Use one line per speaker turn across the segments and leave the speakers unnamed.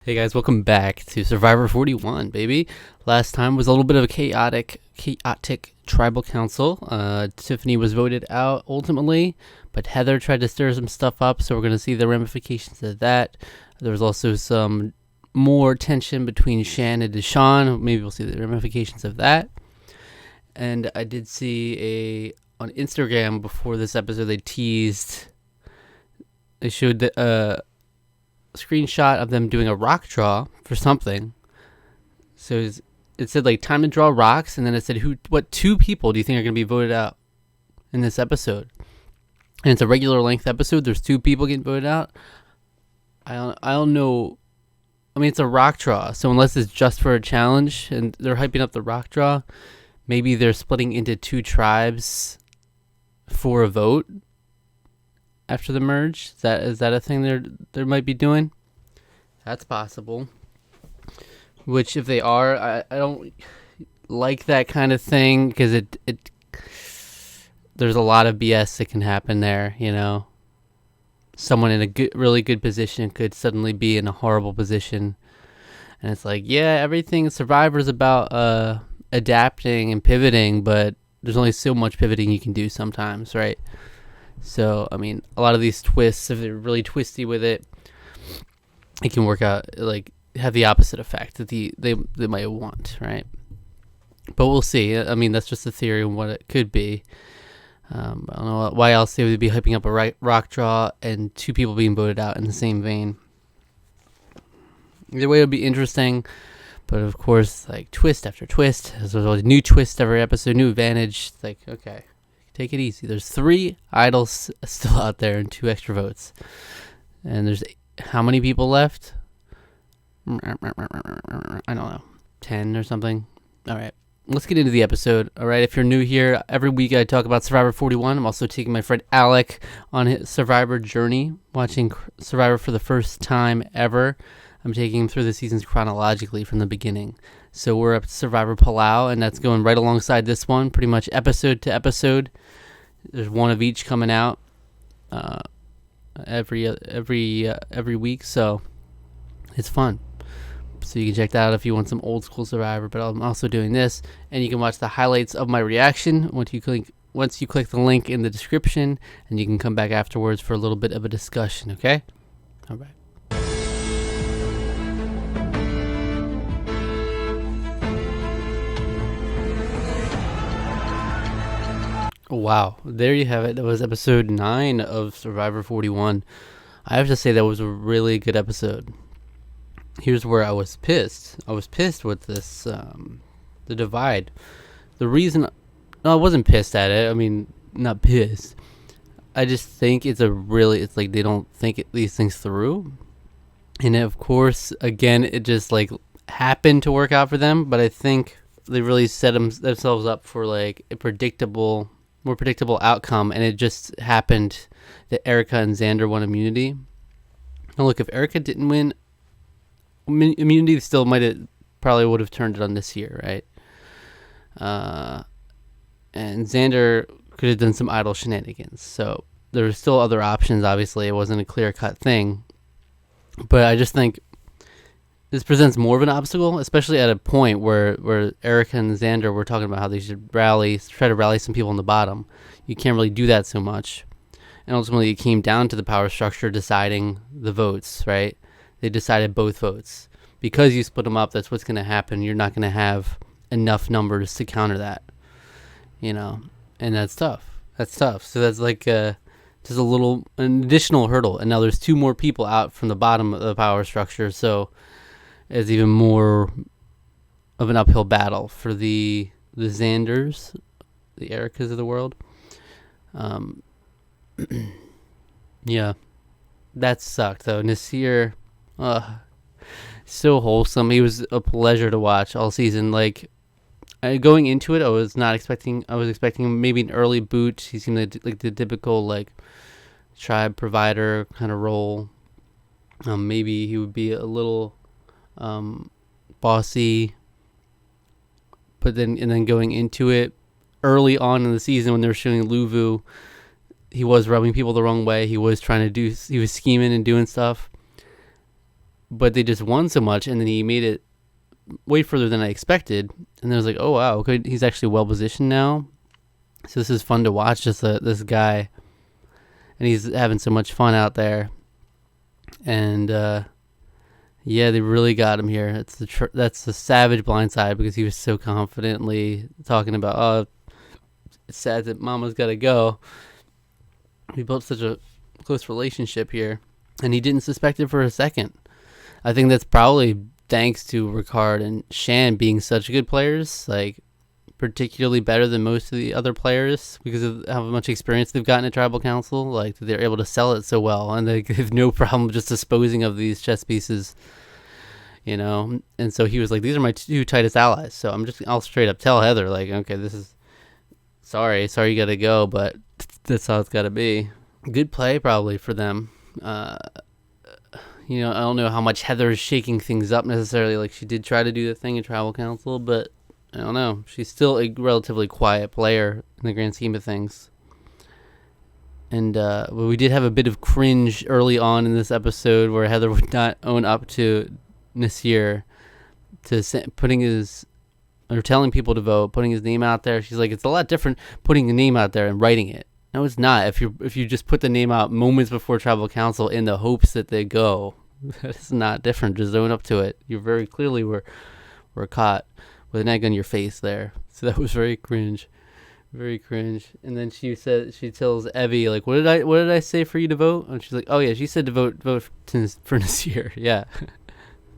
Hey guys, welcome back to Survivor 41, baby. Last time was a little bit of a chaotic tribal council. Tiffany was voted out ultimately, but Heather tried to stir some stuff up, so we're going to see the ramifications of that. There was also some more tension between Shan and Deshawn. Maybe we'll see the ramifications of that. And I did see on Instagram before this episode, they showed the screenshot of them doing a rock draw for something. So it said like time to draw rocks, and then it said what two people do you think are going to be voted out in this episode? And it's a regular length episode. There's two people getting voted out. I don't know. I mean, it's a rock draw, so unless it's just for a challenge and they're hyping up the rock draw, maybe they're splitting into two tribes for a vote after the merge. Is that a thing they might be doing? That's possible. Which, if they are, I don't like that kind of thing, because it there's a lot of BS that can happen there. You know, someone in a really good position could suddenly be in a horrible position, and it's like, yeah, everything Survivor's about adapting and pivoting, but there's only so much pivoting you can do sometimes, right? So, I mean, a lot of these twists, if they're really twisty with it, it can work out, like, have the opposite effect that they might want, right? But we'll see. I mean, that's just a theory on what it could be. I don't know why else they would be hyping up a rock draw and two people being voted out in the same vein. Either way, it would be interesting. But, of course, like, twist after twist. There's always a new twist every episode, new advantage. It's like, okay. Take it easy. There's 3 idols still out there and 2 extra votes. And there's how many people left? I don't know. 10 or something. All right. Let's get into the episode. All right. If you're new here, every week I talk about Survivor 41. I'm also taking my friend Alec on his Survivor journey, watching Survivor for the first time ever. I'm taking him through the seasons chronologically from the beginning. So we're up to Survivor Palau, and that's going right alongside this one, pretty much episode to episode. There's one of each coming out every week, so it's fun. So you can check that out if you want some old school Survivor. But I'm also doing this, and you can watch the highlights of my reaction once you click the link in the description, and you can come back afterwards for a little bit of a discussion. Okay? All right. Wow, there you have it. That was episode 9 of Survivor 41. I have to say that was a really good episode. Here's where I was pissed. I was pissed with this, the divide. The reason, no, I wasn't pissed at it. I mean, not pissed. I just think it's like they don't think these things through. And of course, again, it just like happened to work out for them. But I think they really set themselves up for like a more predictable outcome, and it just happened that Erica and Xander won immunity. Now look, if Erica didn't win immunity, still probably would have turned it on this year, right? And Xander could have done some idle shenanigans, so there were still other options. Obviously, it wasn't a clear-cut thing, but I just think this presents more of an obstacle, especially at a point where Erica and Xander were talking about how they should try to rally some people on the bottom. You can't really do that so much. And ultimately, it came down to the power structure deciding the votes, right? They decided both votes. Because you split them up, that's what's going to happen. You're not going to have enough numbers to counter that, you know? And that's tough. So that's like just an additional hurdle. And now there's 2 more people out from the bottom of the power structure, so it's even more of an uphill battle for the Xanders, the Ericas of the world. Yeah, that sucked though. Nasir, so wholesome. He was a pleasure to watch all season. Like, going into it, I was expecting maybe an early boot. He seemed like the typical like tribe provider kind of role. Maybe he would be a little bossy, but then going into it early on in the season when they were showing Luvu, he was rubbing people the wrong way. He was scheming and doing stuff. but they just won so much, and then he made it way further than I expected. And then I was like, oh wow, okay, he's actually well positioned now. So this is fun to watch, just this guy, and he's having so much fun out there. And yeah, they really got him here. That's the savage blindside, because he was so confidently talking about, oh, it's sad that Mama's got to go. We built such a close relationship here, and he didn't suspect it for a second. I think that's probably thanks to Ricard and Shan being such good players, like particularly better than most of the other players because of how much experience they've gotten at Tribal Council. Like, they're able to sell it so well, and they have no problem just disposing of these chess pieces, you know. And so he was like, these are my two tightest allies, so I'll straight up tell Heather, like, okay, this is sorry you gotta go, but that's how it's gotta be. Good play probably for them. You know, I don't know how much Heather is shaking things up necessarily. Like, she did try to do the thing in Tribal Council, but I don't know. She's still a relatively quiet player in the grand scheme of things. And we did have a bit of cringe early on in this episode where Heather would not own up to Nasir to telling people to vote, putting his name out there. She's like, it's a lot different putting the name out there and writing it. No, it's not. If you just put the name out moments before Tribal Council in the hopes that they go, it's not different. Just own up to it. You very clearly were caught with an egg on your face there. So that was very cringe. Very cringe. And then she tells Evie, like, what did I say for you to vote? And she's like, oh yeah, she said to vote for Nasir. Yeah.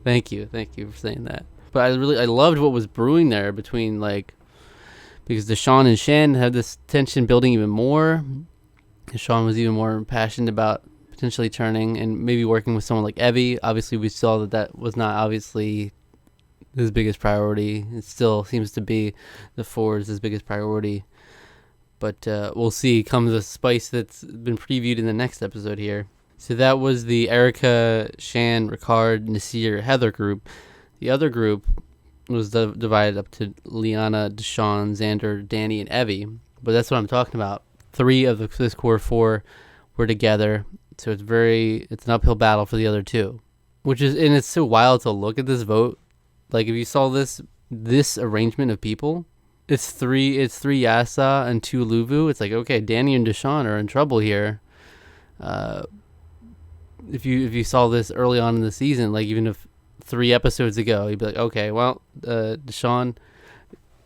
Thank you for saying that. But I loved what was brewing there between, like, because Deshawn and Shan had this tension building even more. Deshawn was even more passionate about potentially turning and maybe working with someone like Evie. Obviously, we saw that was not obviously his biggest priority. It still seems to be the Ford's his biggest priority. But we'll see. Comes a spice that's been previewed in the next episode here. So that was the Erica, Shan, Ricard, Nasir, Heather group. The other group was divided up to Liana, Deshawn, Xander, Danny, and Evie. But that's what I'm talking about. 3 of this core 4 were together. So it's an uphill battle for the other 2. And it's so wild to look at this vote. Like, if you saw this arrangement of people, it's 3 Yasa and 2 Luvu. It's like, okay, Danny and Deshawn are in trouble here. If you saw this early on in the season, like even if 3 episodes ago, you'd be like, okay, well, Deshawn,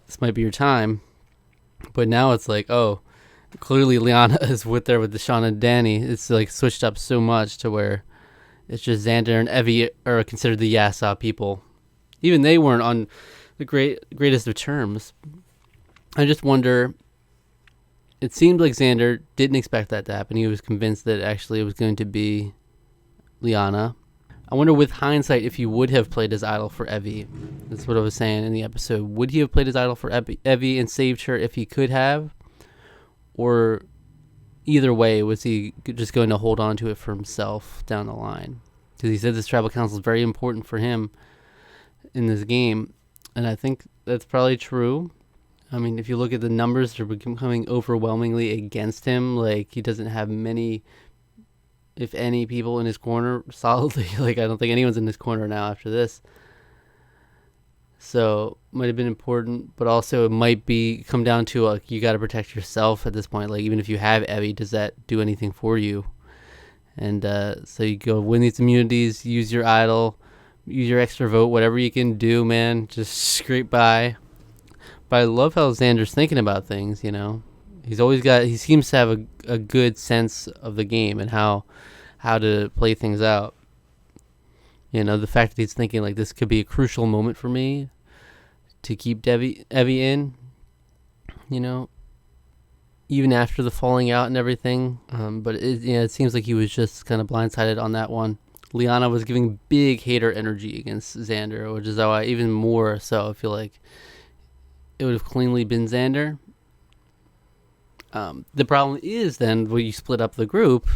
this might be your time. But now it's like, oh, clearly Liana is with Deshawn and Danny. It's like switched up so much to where it's just Xander and Evie are considered the Yasa people. Even they weren't on the greatest of terms. I just wonder, it seemed like Xander didn't expect that to happen. He was convinced that actually it was going to be Liana. I wonder, with hindsight, if he would have played his idol for Evie. That's what I was saying in the episode. Would he have played his idol for Evie and saved her if he could have? Or either way, was he just going to hold on to it for himself down the line? Because he said this Tribal Council is very important for him in this game. And I think that's probably true. I mean, if you look at the numbers, they're becoming overwhelmingly against him. Like, he doesn't have many, if any, people in his corner solidly. Like, I don't think anyone's in his corner now after this. So, might have been important, but also it might come down to, like, you got to protect yourself at this point. Like, even if you have Evie, does that do anything for you? And so you go win these immunities, use your idol, use your extra vote, whatever you can do, man. Just scrape by. But I love how Xander's thinking about things, you know. He seems to have a good sense of the game and how to play things out. You know, the fact that he's thinking, like, this could be a crucial moment for me to keep Evie in, you know, even after the falling out and everything. But it seems like he was just kind of blindsided on that one. Liana was giving big hater energy against Xander, which is how I even more so I feel like it would have cleanly been Xander. The problem is then when you split up the group,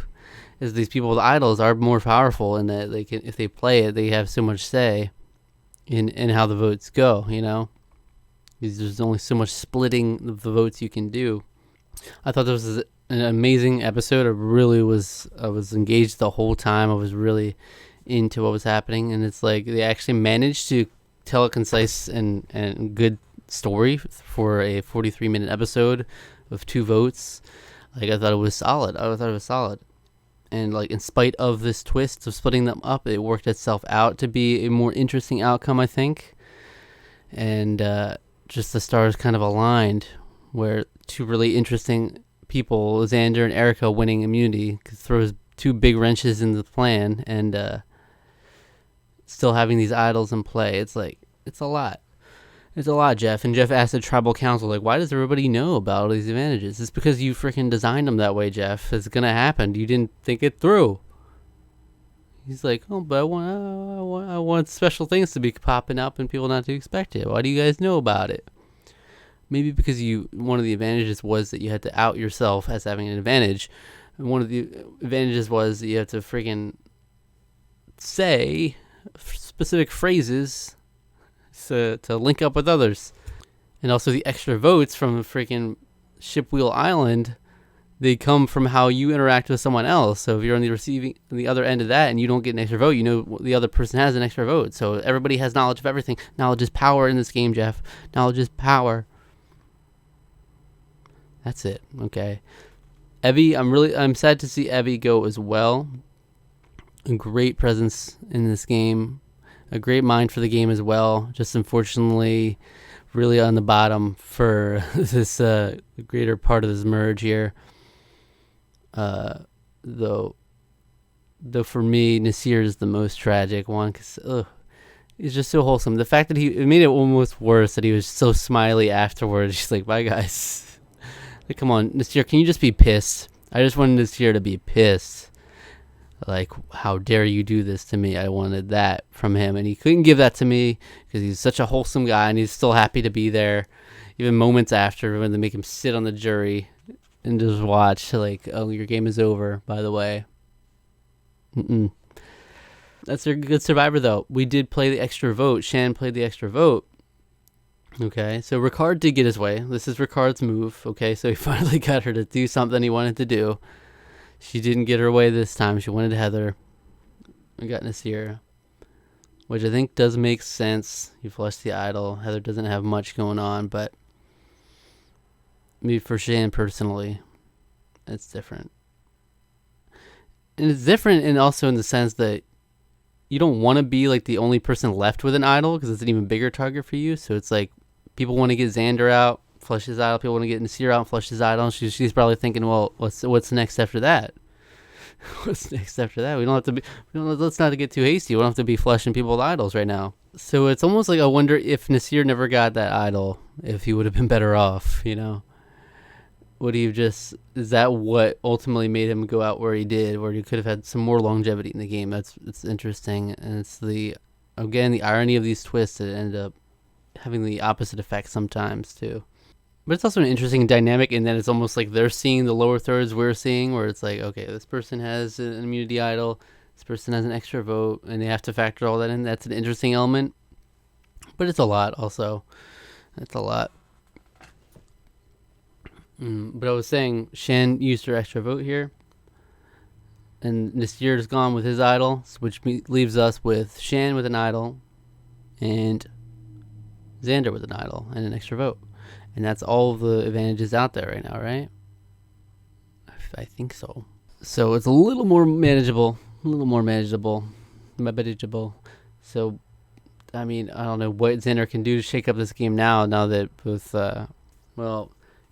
is these people with idols are more powerful in that they can, if they play it, they have so much say in how the votes go. You know, there's only so much splitting of the votes you can do. I thought this was an amazing episode. I was engaged the whole time. I was really into what was happening, and it's like they actually managed to tell a concise and good story for a 43-minute episode of 2 votes. Like, I thought it was solid. And like, in spite of this twist of splitting them up, it worked itself out to be a more interesting outcome, I think. And just the stars kind of aligned, where 2 really interesting people, Xander and Erica, winning immunity, throws 2 big wrenches in the plan, and still having these idols in play. It's like, it's a lot. It's a lot, Jeff. And Jeff asked the tribal council, like, why does everybody know about all these advantages? It's because you freaking designed them that way, Jeff. It's going to happen. You didn't think it through. He's like, oh, but I want special things to be popping up and people not to expect it. Why do you guys know about it? Maybe because one of the advantages was that you had to out yourself as having an advantage. And one of the advantages was that you have to freaking say specific phrases to link up with others. And also the extra votes from freaking Shipwheel Island, they come from how you interact with someone else. So if you're on the other end of that and you don't get an extra vote, you know the other person has an extra vote. So everybody has knowledge of everything. Knowledge is power in this game, Jeff. Knowledge is power. That's it. Okay. Evie, I'm sad to see Evie go as well. A great presence in this game. A great mind for the game as well. Just unfortunately really on the bottom for this greater part of this merge here. Though for me, Nasir is the most tragic one, because he's just so wholesome. The fact that it made it almost worse that he was so smiley afterwards. She's like, bye guys. Like, come on, Nasir, can you just be pissed? I just wanted Nasir to be pissed. Like, how dare you do this to me? I wanted that from him, and he couldn't give that to me because he's such a wholesome guy, and he's still happy to be there, even moments after when they make him sit on the jury and just watch, like, oh, your game is over, by the way. That's a good survivor, though. We did play the extra vote. Shan played the extra vote. Okay, so Ricard did get his way. This is Ricard's move. Okay, so he finally got her to do something he wanted to do. She didn't get her way this time. She wanted Heather. We got Nasir, which I think does make sense. You flush the idol. Heather doesn't have much going on, but maybe for Shan personally, it's different. And it's different, and also in the sense that you don't want to be like the only person left with an idol, because it's an even bigger target for you. So it's like people want to get Xander out, flush his idol. People want to get Nasir out and flush his idol. She's probably thinking, well, what's next after that? What's next after that? Let's not get too hasty. We don't have to be flushing people with idols right now. So it's almost like I wonder if Nasir never got that idol, if he would have been better off, you know? Would he have is that what ultimately made him go out where he did, where he could have had some more longevity in the game? It's interesting, and it's the irony of these twists that end up having the opposite effect sometimes too. But it's also an interesting dynamic in that it's almost like they're seeing the lower thirds we're seeing, where it's like, okay, this person has an immunity idol, this person has an extra vote, and they have to factor all that in. That's an interesting element. But it's a lot also. It's a lot. But I was saying, Shan used her extra vote here. And Nasir's gone with his idol, which leaves us with Shan with an idol and Xander with an idol and an extra vote. And that's all the advantages out there right now, right? I think so. So it's a little more manageable. So, I mean, I don't know what Xander can do to shake up this game now that both,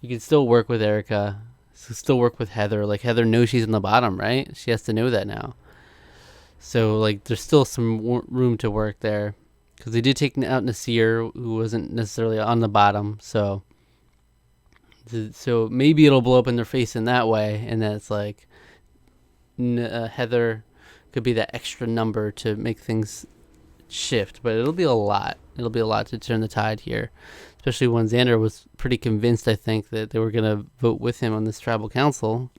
you can still work with Erica, still work with Heather. Like, Heather knows she's in the bottom, right? She has to know that now. So, like, there's still some room to work there. Because they did take out Nasir, who wasn't necessarily on the bottom. So maybe it'll blow up in their face in that way. And that's like, Heather could be that extra number to make things shift. But it'll be a lot. It'll be a lot to turn the tide here. Especially when Xander was pretty convinced, I think, that they were going to vote with him on this tribal council.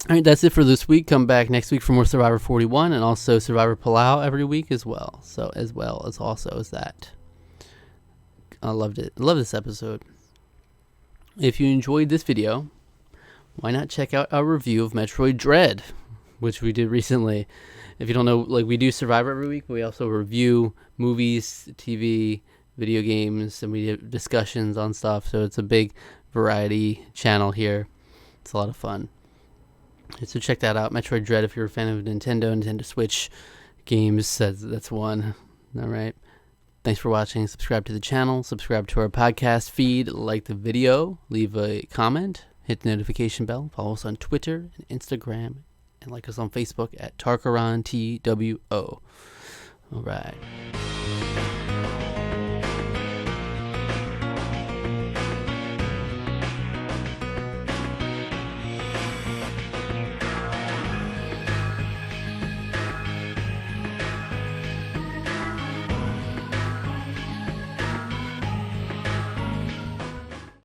All right, that's it for this week. Come back next week for more Survivor 41 and also Survivor Palau every week as well. So as well as also as that. I loved it. I love this episode. If you enjoyed this video, why not check out our review of Metroid Dread? which we did recently. If you don't know, like, we do Survivor every week, but we also review movies, TV, video games, and we have discussions on stuff. So it's a big variety channel here. It's a lot of fun. So check that out. Metroid Dread, if you're a fan of Nintendo Switch games, that's one. All right. Thanks for watching. Subscribe to the channel. Subscribe to our podcast feed. Like the video. Leave a comment. Hit the notification bell. Follow us on Twitter and Instagram. And like us on Facebook at Tarqaron TWO. All right.